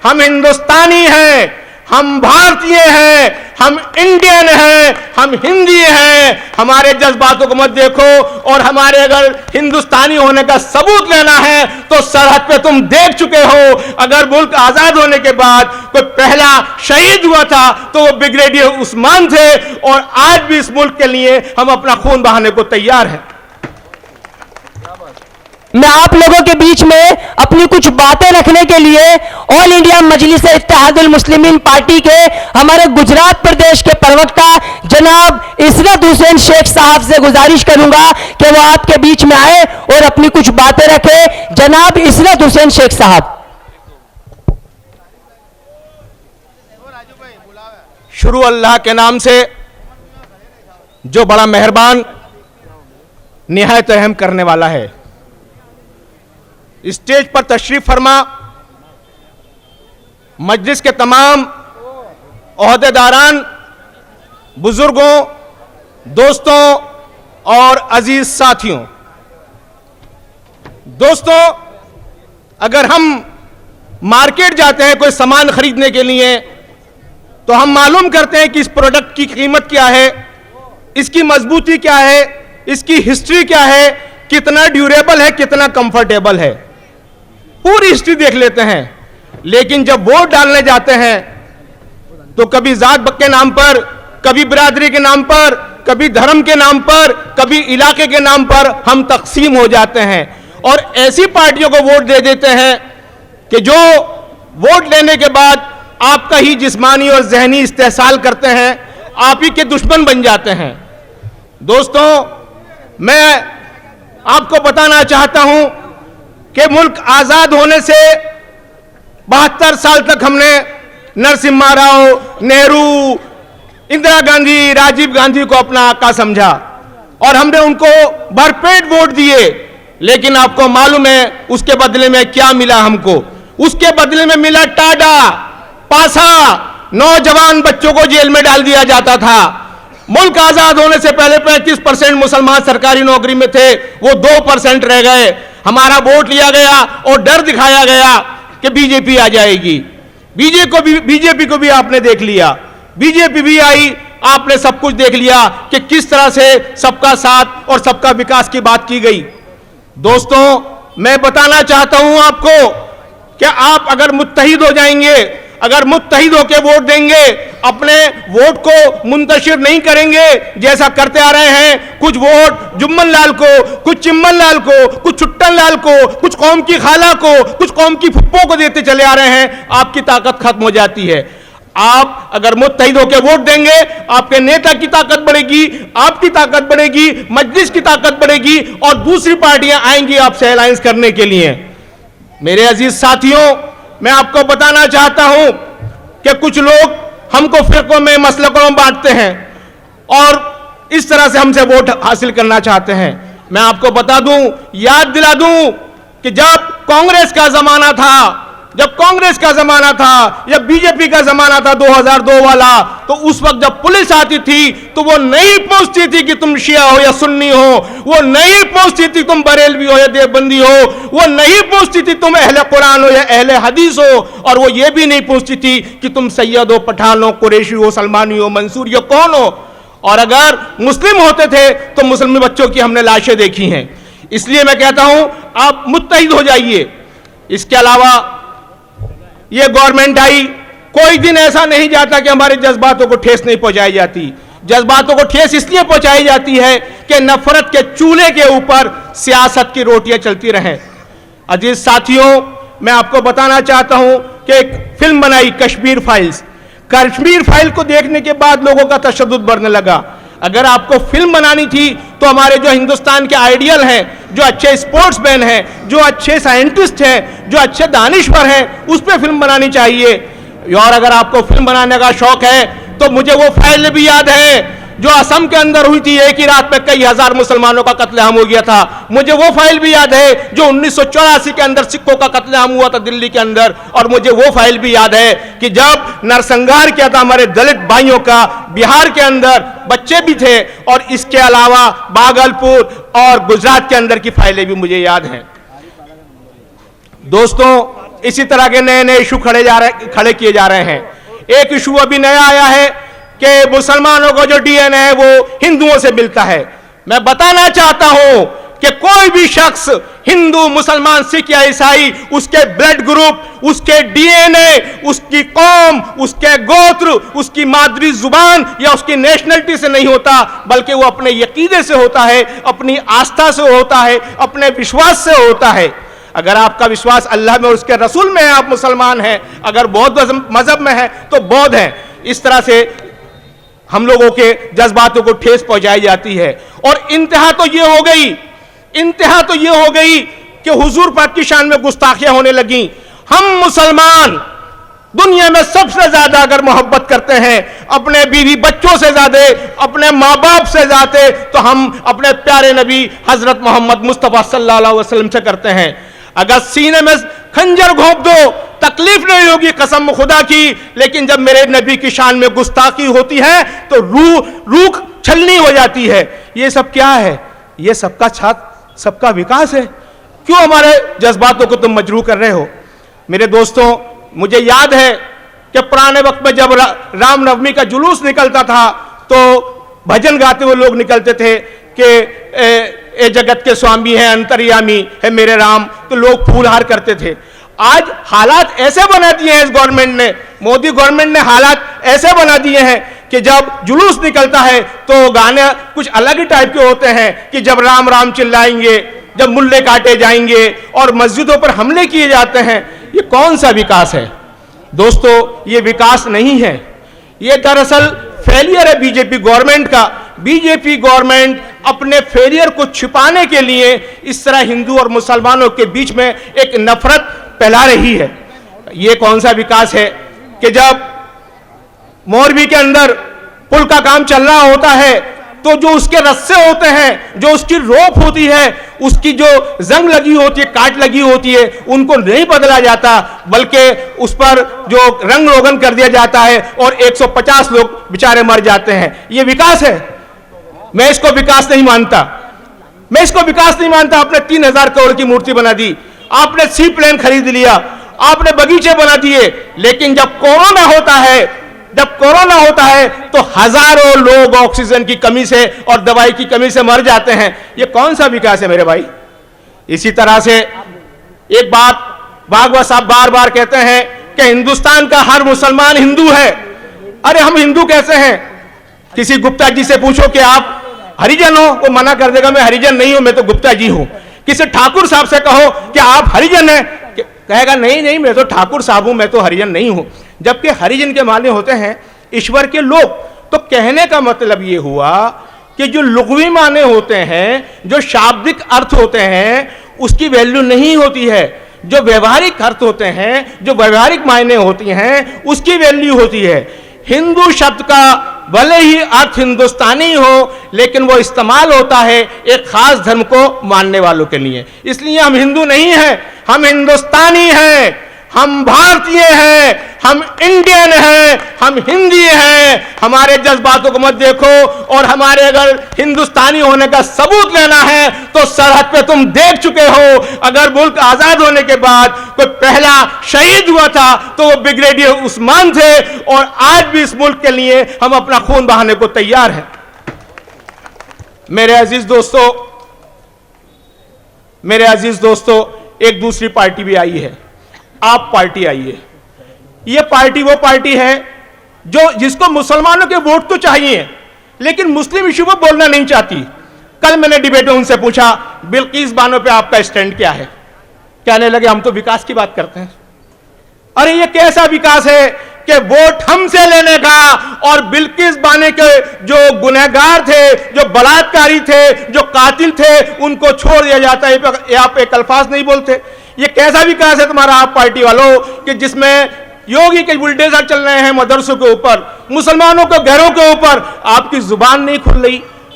हम हिंदुस्तानी हैं, हम भारतीय हैं, हम इंडियन हैं, हम हिंदी हैं। हमारे जज्बातों को मत देखो, और हमारे अगर हिंदुस्तानी होने का सबूत लेना है तो सरहद पे तुम देख चुके हो। अगर मुल्क आजाद होने के बाद कोई पहला शहीद हुआ था तो वो ब्रिगेडियर उस्मान थे, और आज भी इस मुल्क के लिए हम अपना खून बहाने को तैयार हैं। मैं आप लोगों के बीच में अपनी कुछ बातें रखने के लिए ऑल इंडिया मजलिस इत्तेहादुल मुस्लिमीन पार्टी के हमारे गुजरात प्रदेश के प्रवक्ता जनाब इशरत हुसैन शेख साहब से गुजारिश करूंगा कि वो आपके बीच में आए और अपनी कुछ बातें रखें। जनाब इशरत हुसैन शेख साहब। शुरू अल्लाह के नाम से जो बड़ा मेहरबान निहायत रहम करने वाला है। स्टेज पर तशरीफ फरमा मजलिस के तमाम ओहदेदारान, बुजुर्गों, दोस्तों और अजीज साथियों। दोस्तों, अगर हम मार्केट जाते हैं कोई सामान खरीदने के लिए तो हम मालूम करते हैं कि इस प्रोडक्ट की कीमत क्या है, इसकी मजबूती क्या है, इसकी हिस्ट्री क्या है, कितना ड्यूरेबल है, कितना कंफर्टेबल है, पूरी हिस्ट्री देख लेते हैं। लेकिन जब वोट डालने जाते हैं तो कभी जात के नाम पर, कभी बिरादरी के नाम पर, कभी धर्म के नाम पर, कभी इलाके के नाम पर हम तकसीम हो जाते हैं, और ऐसी पार्टियों को वोट दे देते हैं कि जो वोट लेने के बाद आपका ही जिस्मानी और जहनी इस्तेहसाल करते हैं, आप ही के दुश्मन बन जाते हैं। दोस्तों, मैं आपको बताना चाहता हूं कि मुल्क आजाद होने से 72 साल तक हमने नरसिम्हा राव, नेहरू, इंदिरा गांधी, राजीव गांधी को अपना आका समझा और हमने उनको भरपेट वोट दिए। लेकिन आपको मालूम है उसके बदले में क्या मिला हमको? उसके बदले में मिला टाडा, पासा, नौजवान बच्चों को जेल में डाल दिया जाता था। मुल्क आजाद होने से पहले 35% मुसलमान सरकारी नौकरी में थे, वो 2% रह गए। हमारा वोट लिया गया और डर दिखाया गया कि बीजेपी आ जाएगी। बीजेपी को भी आपने देख लिया, बीजेपी भी आई, आपने सब कुछ देख लिया कि किस तरह से सबका साथ और सबका विकास की बात की गई। दोस्तों, मैं बताना चाहता हूं आपको कि आप अगर मुत्तहिद हो जाएंगे, अगर मुत्तहिद होकर वोट देंगे, अपने वोट को मुंतशिर नहीं करेंगे जैसा करते आ रहे हैं, कुछ वोट जुम्मन लाल को, कुछ चिम्मन लाल को, कुछ छुट्टन लाल को, कुछ कौम की खाला को, कुछ कौम की फुप्पो को देते चले आ रहे हैं, आपकी ताकत खत्म हो जाती है। आप अगर मुत्तहिद होकर वोट देंगे, आपके नेता की ताकत बढ़ेगी, आपकी ताकत बढ़ेगी, मजलिस की ताकत बढ़ेगी और दूसरी पार्टियां आएंगी आपसे अलायंस करने के लिए। मेरे अजीज साथियों, मैं आपको बताना चाहता हूं कि कुछ लोग हमको फिरकों में, मसलकों में बांटते हैं और इस तरह से हमसे वोट हासिल करना चाहते हैं। मैं आपको बता दूं, याद दिला दूं कि जब कांग्रेस का जमाना था, जब कांग्रेस का जमाना था या बीजेपी का जमाना था 2002 वाला, तो उस वक्त जब पुलिस आती थी तो वो नहीं पूछती थी कि तुम शिया हो या सुन्नी हो, वो नहीं पूछती थी तुम बरेलवी हो या देवबंदी हो, वो नहीं पूछती थी तुम अहले कुरान हो या अहले हदीस हो, और वो ये भी नहीं पूछती थी कि तुम सैयद हो, पठान हो, कुरैशी हो, सलमानी हो, मंसूरी हो, कौन हो। और अगर मुस्लिम होते थे तो मुस्लिम बच्चों की हमने लाशें देखी हैं। इसलिए मैं कहता हूं आप मुत्तहिद हो जाइए। इसके अलावा ये गवर्नमेंट आई, कोई दिन ऐसा नहीं जाता कि हमारे जज्बातों को ठेस नहीं पहुंचाई जाती। जज्बातों को ठेस इसलिए पहुंचाई जाती है कि नफरत के चूल्हे के ऊपर सियासत की रोटियां चलती रहें। अजीज साथियों, मैं आपको बताना चाहता हूं कि एक फिल्म बनाई कश्मीर फाइल्स। कश्मीर फाइल को देखने के बाद लोगों का तशद्दुद बढ़ने लगा। अगर आपको फिल्म बनानी थी तो हमारे जो हिंदुस्तान के आइडियल हैं, जो अच्छे स्पोर्ट्समैन हैं, जो अच्छे साइंटिस्ट हैं, जो अच्छे दानिश्वर हैं, उस पर फिल्म बनानी चाहिए। और अगर आपको फिल्म बनाने का शौक है तो मुझे वो फाइल भी याद है जो असम के अंदर हुई थी, एक ही रात में कई हजार मुसलमानों का कत्लेआम हो गया था। मुझे वो फाइल भी याद है जो 1984 के अंदर सिखों का कत्लेआम हुआ था दिल्ली के अंदर। और मुझे वो फाइल भी याद है कि जब नरसंहार किया था हमारे दलित भाइयों का, बिहार के अंदर बच्चे भी थे। और इसके अलावा भागलपुर और गुजरात के अंदर की फाइलें भी मुझे याद हैं। दोस्तों, इसी तरह के नए नए इशू खड़े किए जा रहे हैं। एक इशू अभी नया आया है कि मुसलमानों को जो डीएनए है वो हिंदुओं से मिलता है। मैं बताना चाहता हूं कि कोई भी शख्स हिंदू, मुसलमान, सिख या ईसाई, उसके ब्लड ग्रुप, उसके डीएनए, उसकी कौम, उसके गोत्र, उसकी मादरी जुबान या उसकी नेशनलिटी से नहीं होता, बल्कि वो अपने यकीदे से होता है, अपनी आस्था से होता है, अपने विश्वास से होता है। अगर आपका विश्वास अल्लाह में और उसके रसूल में है, आप मुसलमान हैं। अगर बौद्ध मजहब में है तो बौद्ध हैं। इस तरह से हम लोगों के जज्बातों को ठेस पहुंचाई जाती है। और इंतहा तो ये हो गई कि हुजूर पाक की शान में गुस्ताखियां होने लगी। हम मुसलमान दुनिया में सबसे ज्यादा अगर मोहब्बत करते हैं अपने बीवी बच्चों से ज्यादा, अपने माँ बाप से ज्यादा, तो हम अपने प्यारे नबी हजरत मोहम्मद मुस्तफ़ा सल्लल्लाहु अलैहि वसल्लम से करते हैं। अगर सीने में खंजर घोंप दो तकलीफ नहीं होगी, कसम खुदा की, लेकिन जब मेरे नबी की शान में गुस्ताखी होती है तो रूह छलनी हो जाती है। ये सब क्या है? ये सबका छात्र, सबका विकास है। क्यों हमारे जज्बातों को तुम मजरूह कर रहे हो? मेरे दोस्तों, मुझे याद है कि पुराने वक्त में जब रामनवमी का जुलूस निकलता था तो भजन गाते हुए लोग निकलते थे कि ए जगत के स्वामी है, अंतर्यामी है मेरे राम, तो लोग फूलहार करते थे। आज हालात ऐसे बना दिए हैं इस गवर्नमेंट ने, मोदी गवर्नमेंट ने हालात ऐसे बना दिए हैं कि जब जुलूस निकलता है तो गाने कुछ अलग ही टाइप के होते हैं कि जब राम राम चिल्लाएंगे, जब मुल्ले काटे जाएंगे और मस्जिदों पर हमले किए जाते हैं। ये कौन सा विकास है दोस्तों? ये विकास नहीं है, ये दरअसल फेलियर है बीजेपी गवर्नमेंट का। बीजेपी गवर्नमेंट अपने फेलियर को छिपाने के लिए इस तरह हिंदू और मुसलमानों के बीच में एक नफरत फैला रही है। ये कौन सा विकास है कि जब मोरबी के अंदर पुल का काम चल रहा होता है तो जो उसके रस्से होते हैं, जो उसकी रोप होती है, उसकी जो जंग लगी होती है, काट लगी होती है, उनको नहीं बदला जाता, बल्कि उस पर जो रंग रोगन कर दिया जाता है और 150 लोग बेचारे मर जाते हैं। ये विकास है? मैं इसको विकास नहीं मानता। मैं इसको विकास नहीं मानता। आपने 3000 करोड़ की मूर्ति बना दी, आपने सी प्लेन खरीद लिया, आपने बगीचे बना दिए, लेकिन जब कोरोना होता है तो हजारों लोग ऑक्सीजन की कमी से और दवाई की कमी से मर जाते हैं। ये कौन सा विकास है मेरे भाई? इसी तरह से एक बात भागवत साहब बार बार कहते हैं कि हिंदुस्तान का हर मुसलमान हिंदू है। अरे हम हिंदू कैसे हैं? किसी गुप्ता जी से पूछो कि आप हरिजन हो, वो मना कर देगा मैं हरिजन नहीं हूं, मैं तो गुप्ता जी हूं। किसी ठाकुर साहब से कहो कि आप हरिजन हैं, कहेगा नहीं मैं तो ठाकुर साहब हूं, मैं तो हरिजन नहीं हूं। जबकि हरिजन के माने होते हैं ईश्वर के लोग। तो कहने का मतलब यह हुआ कि जो लुग़वी माने होते हैं, जो शाब्दिक अर्थ होते हैं, उसकी वैल्यू नहीं होती है। जो व्यवहारिक अर्थ होते हैं, जो व्यवहारिक मायने होती हैं, उसकी वैल्यू होती है। हिंदू शब्द का भले ही अर्थ हिंदुस्तानी हो, लेकिन वो इस्तेमाल होता है एक खास धर्म को मानने वालों के लिए। इसलिए हम हिंदू नहीं हैं, हम हिंदुस्तानी हैं, हम भारतीय हैं, हम इंडियन हैं, हम हिंदी हैं। हमारे जज्बातों को मत देखो, और हमारे अगर हिंदुस्तानी होने का सबूत लेना है तो सरहद पे तुम देख चुके हो। अगर मुल्क आजाद होने के बाद कोई पहला शहीद हुआ था तो वो ब्रिगेडियर उस्मान थे, और आज भी इस मुल्क के लिए हम अपना खून बहाने को तैयार हैं। मेरे अजीज दोस्तों, एक दूसरी पार्टी भी आई है, आप पार्टी आई है। ये पार्टी वो पार्टी है जिसको मुसलमानों के वोट तो चाहिए, लेकिन मुस्लिम इशू पर बोलना नहीं चाहती। कल मैंने डिबेट में उनसे पूछा, बिल्किस बानो पे आपका स्टैंड क्या है? कहने लगे हम तो विकास की बात करते हैं। अरे ये कैसा विकास है कि वोट हमसे लेने का, और बिल्किस बानो के जो गुनहगार थे, जो बलात्कारी थे, जो कातिल थे, उनको छोड़ दिया जाता है। आप एक अल्फाज नहीं बोलते। ये कैसा विकास है तुम्हारा आप पार्टी वालों कि जिसमें योगी के बुलडोजर चल रहे हैं मदरसों के ऊपर, मुसलमानों के घरों के ऊपर, आपकी जुबान नहीं खुल रही।